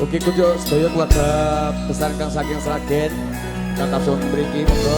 Oke kudu sedaya keluarga besar kang saking Sragen kakap sun mriki monggo.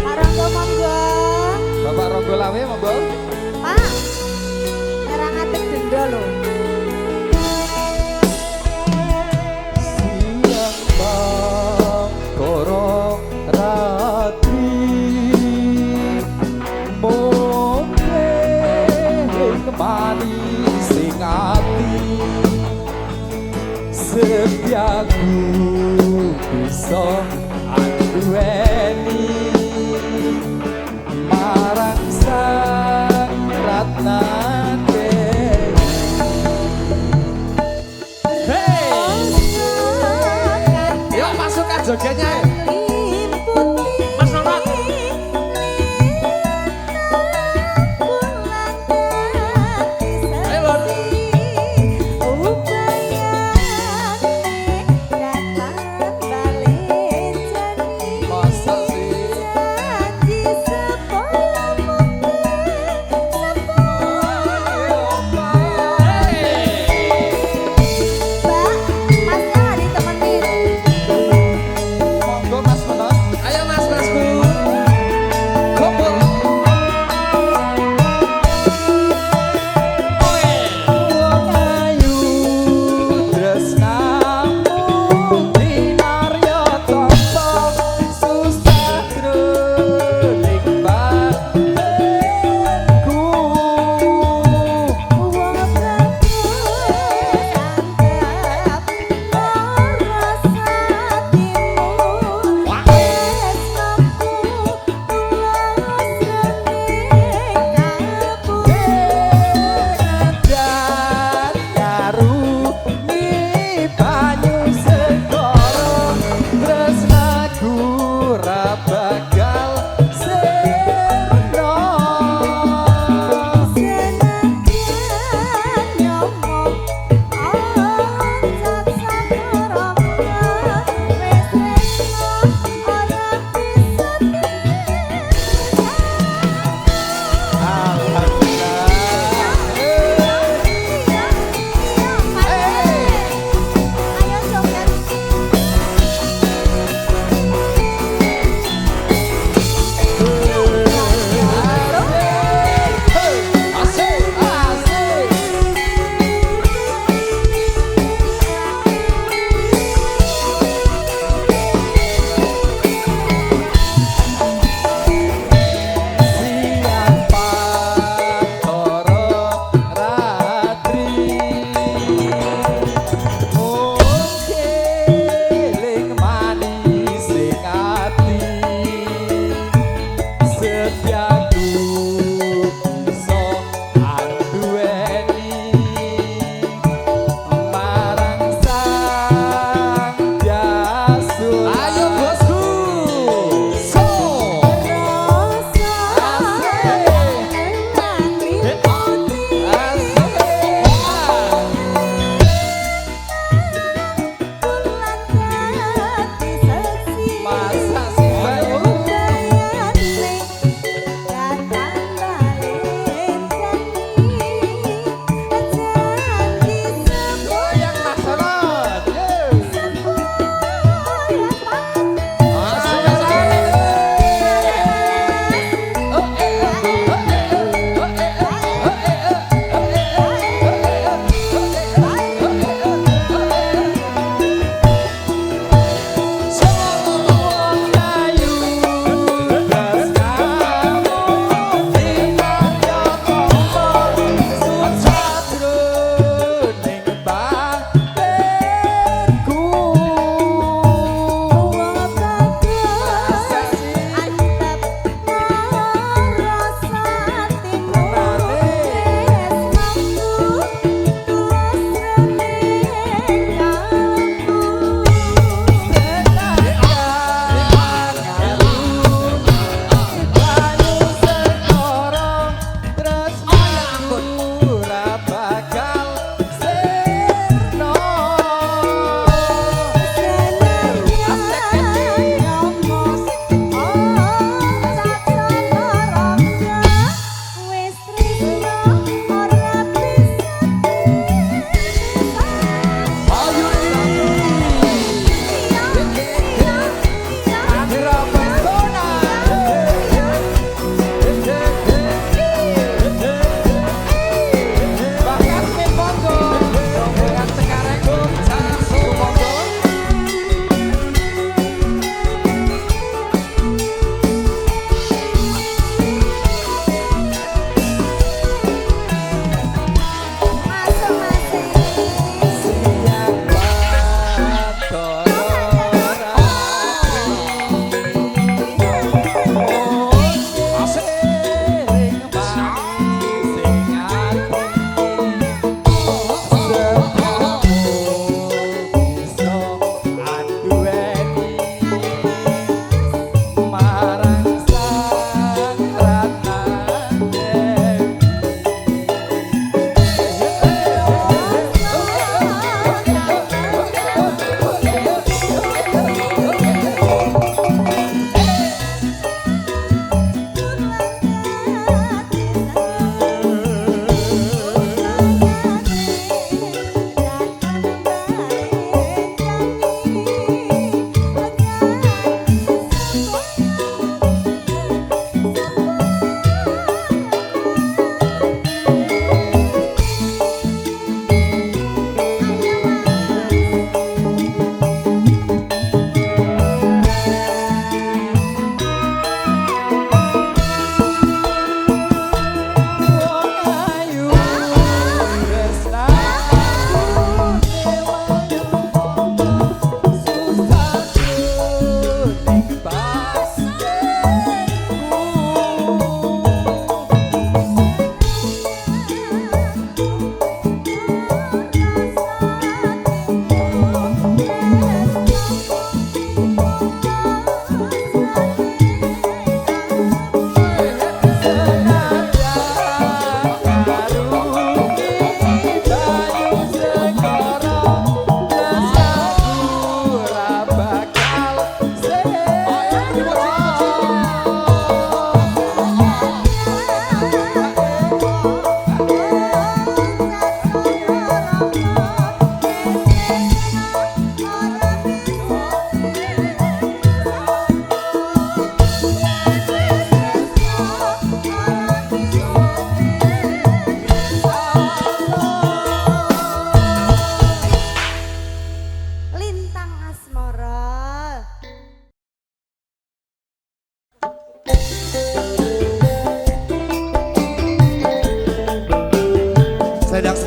Pak Ronggo monggo. Bapak Ronggo Lawe monggo. Pak, nyerang atik denda lho. Siang bangkoro ratri kembali sing ati setiaku bisa anduweni marang sang ratna dewi. Hey, yuk masukkan jogetnya ya. Mas Ronald.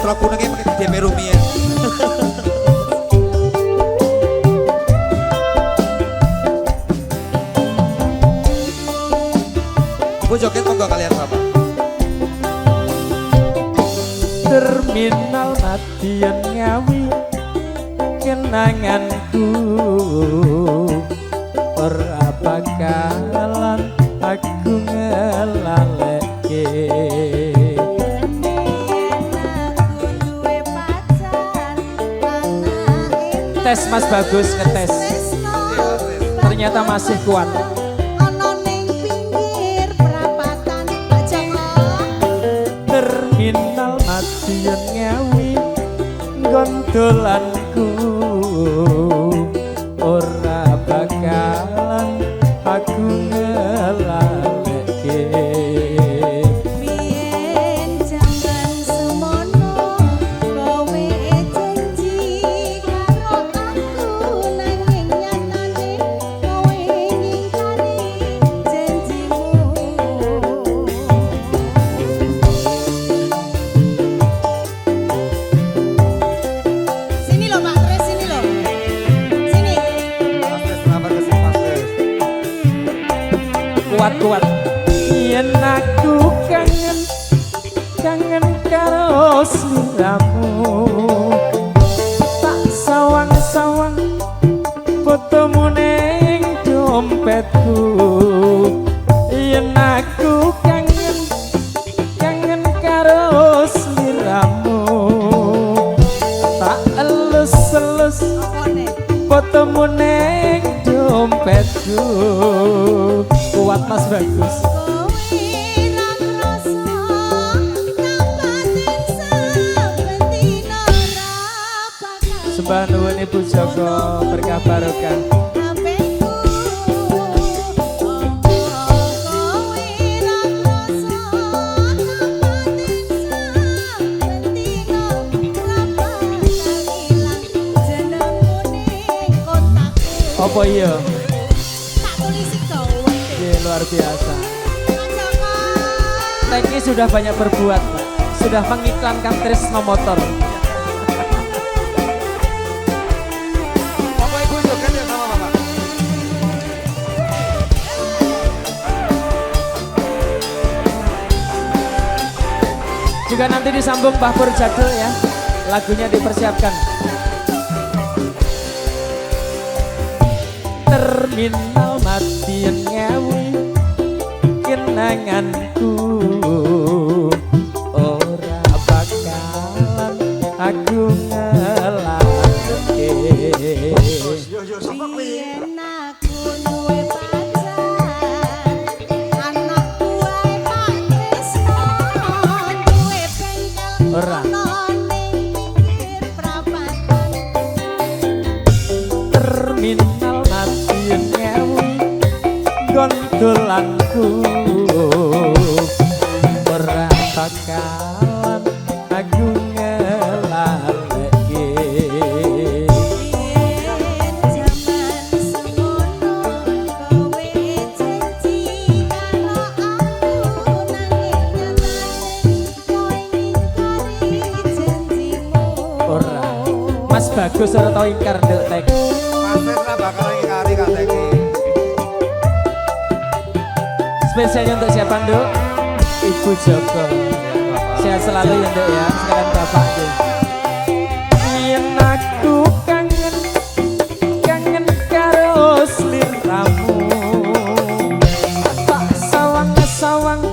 rok kuningnya pakai DP rumian. Bu joget monggo kalian Bapak. Terminal Madiun Ngawi kenanganku ora bakalan aku ngelaleke. Tes Mas Bagus, ngetes. Ternyata masih kuat. Terminal Madiun Ngawi gondolanku ora bakalan aku ngelaleke. Biyen jangan semono kowe janji karo aku nanging nyatane kowe ngingkari janjimu. Sini loh Pak, terus sini loh. Sini. Kuat-kuat yen aku kangen karo sliramu, tak sawang-sawang fotomu ning dompetku. Yen aku kangen karo sliramu, tak elus-elus fotomu ning dompetku. Kuat Mas Bagus. Sembah nuwun Ibu Joko berkah barokah. Apa iya? Iya, luar biasa. Teki sudah banyak berbuat, sudah mengiklankan Trisno Motor. Bapak Ibu joget ya sama Bapak. Juga nanti disambung Mbah Pur Jadul ya. Lagunya dipersiapkan. Terminal Madiun Ngawi kenanganku ora bakalan aku ngelaleke. Biyen aku duwe pacar, anak buah Pak Trisno, duwe bengkel Ora. ono ning pinggir prapatan. Terminal Madiun Ngawi gondolanku ora bakalan aku ngelaleke. Biyen jaman semono kowe janji karo aku nanging nyatane kowe ngingkari janjimu. Ora Mas Bagus ora tau ingkar nduk tek. Pasti ora bakal ngingkari katanya. Spesialnya untuk siapa nduk? Ibu Joko. Sehat selalu ya nduk ya, sekalian bapak tuh. Yen aku kangen karo sliramu, tak sawang-sawang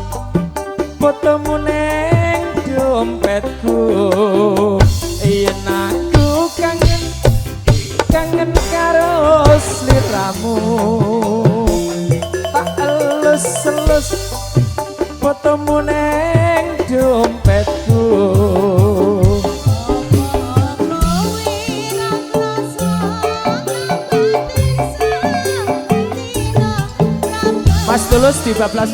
fotomu ning dompetku. Yen aku kangen karo sliramu, tak elus-elus fotomu ning dompetku. Mas Tulus di bablas.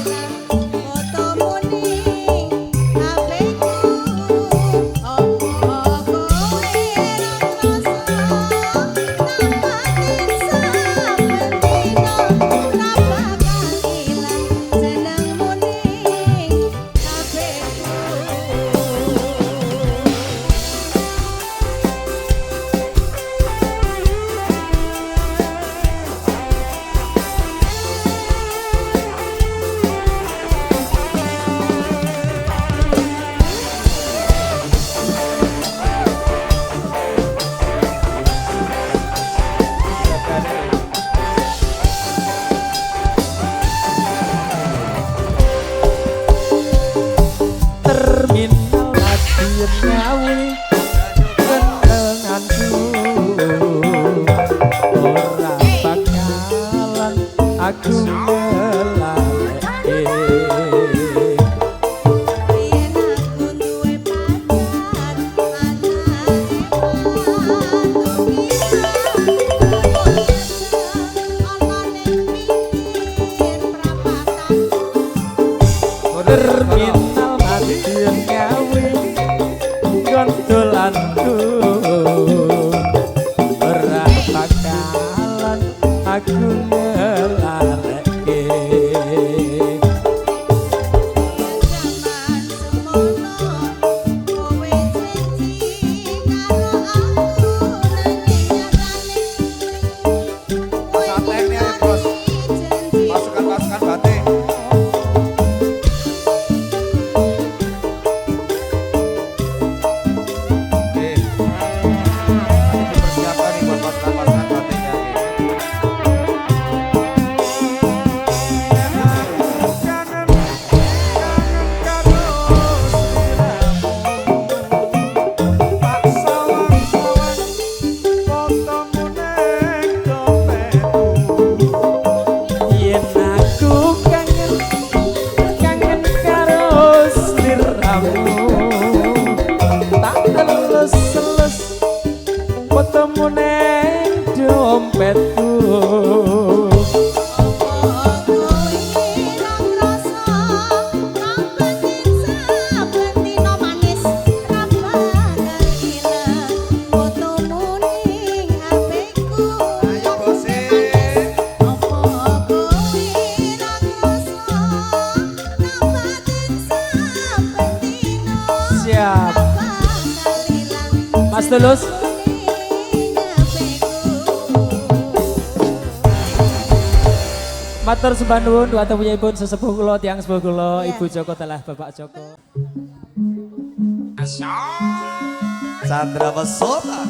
ketemu neng dompetku. Ayo bose. Siap. Mas Tulus. Matur sembah nuwun dumateng punyipun sesepuh kula tiyang sepuh kula Ibu Joko telah Bapak Joko. Chandra Pesona.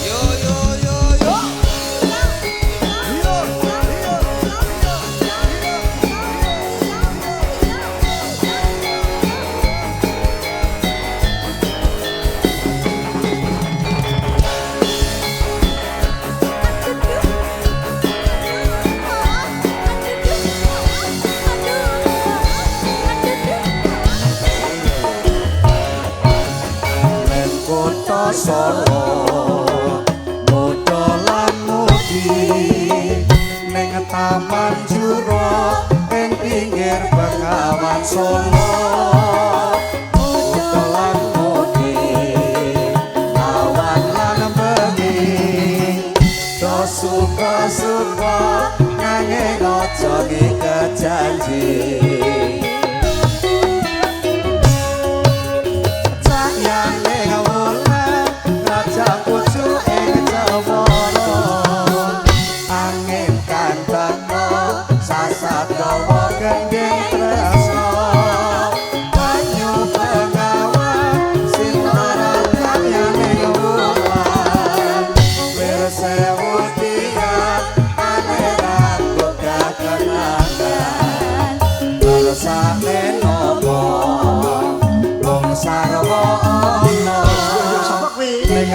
Yo yo yo yo. Len kota Solo modolan mudi ning taman juro ing pinggir Bengawan Solo modolan mudi awan lan bengi do suka-suka nanging aja ngiket janji.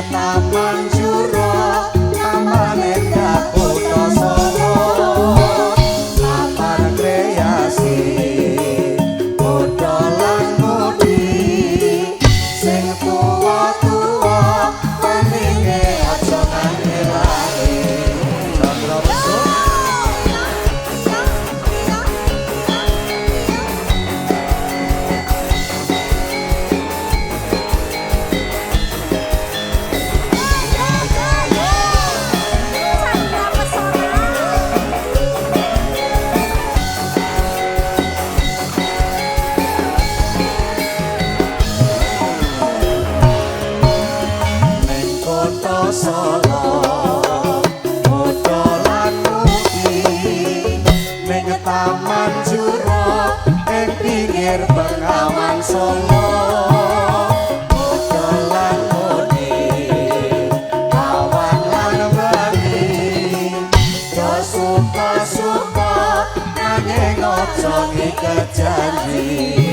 Taman Juro, taman endah kota Solo, taman kreasi, modolan mudi, sing tua-tua, peninge aja nganti lali. Chandra Pesona. Solo modolan mudi ning taman juro ing pinggir Bengawan Solo modolan mudi awan lan bengi do suka-suka nanging aja ngiket janji.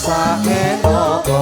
Sa enogo